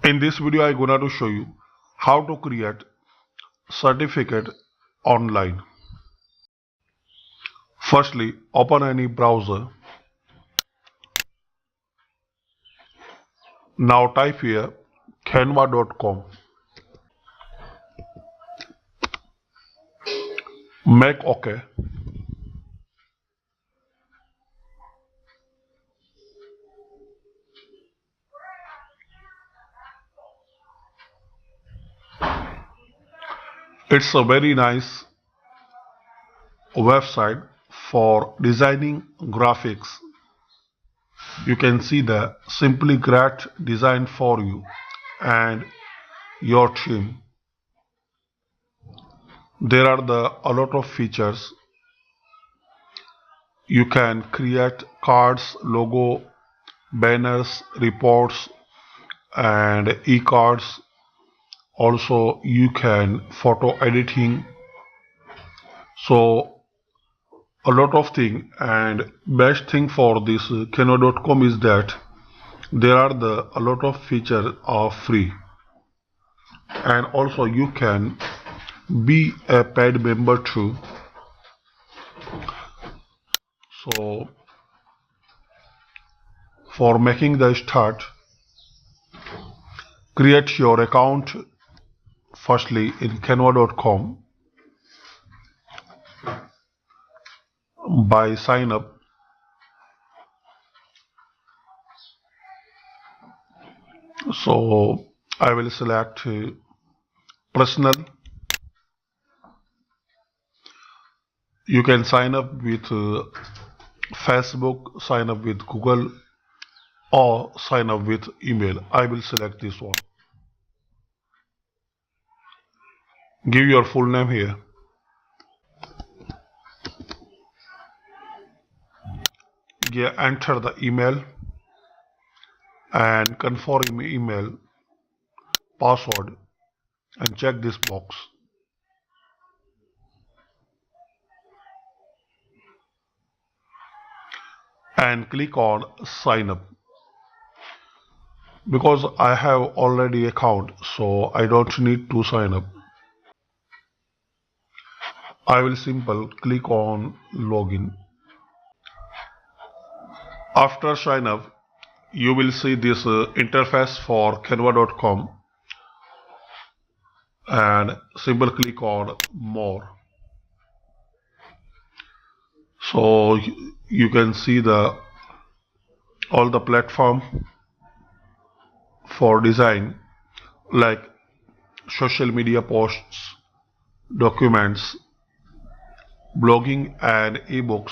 In this video, I'm gonna to show you how to create certificate online. Firstly, open any browser. Now type here canva.com. Make OK. It's a very nice website for designing graphics. You can see the simply great design for you and your team. There are a lot of features. You can create cards, logo, banners, reports, and e-cards. Also, you can photo editing. So a lot of thing, and best thing for this canva.com is that there are a lot of features are free, and also you can be a paid member too. So for making the start, create your account firstly in canva.com by sign up. So I will select personal. You can sign up with Facebook, sign up with Google, or sign up with email. I will select this one. Give your full name here. Enter the email and confirm email password and check this box. And click on sign up. Because I have already account, so I don't need to sign up. I will simple click on login. After sign up, you will see this interface for canva.com and simple click on more. So you can see all the platform for design like social media posts, documents, blogging and ebooks,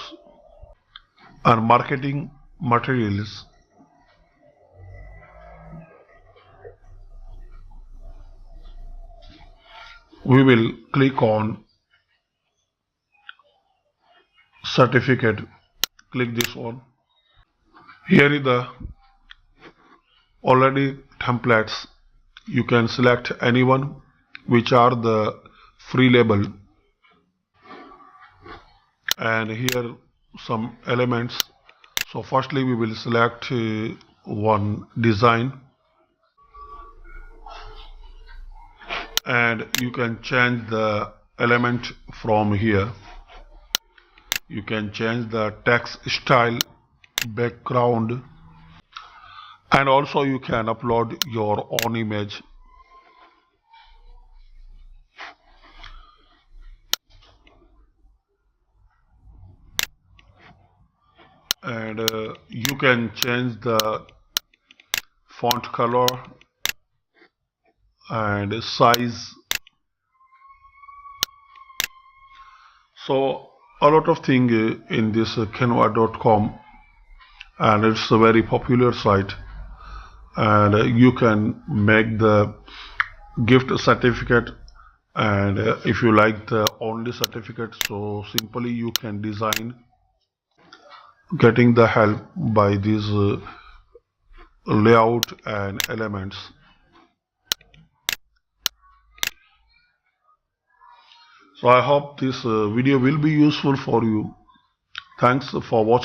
and marketing materials. We will click on certificate. Click this one. Here is the already templates. You can select anyone which are the free label, and here some elements. So firstly we will select one design, and you can change the element from here. You can change the text style, background, and also you can upload your own image. And you can change the font color and size. So a lot of things in this canva.com, and it's a very popular site, and you can make the gift certificate, and if you like the only certificate, so simply you can design getting the help by these layout and elements. So I hope this video will be useful for you. Thanks for watching.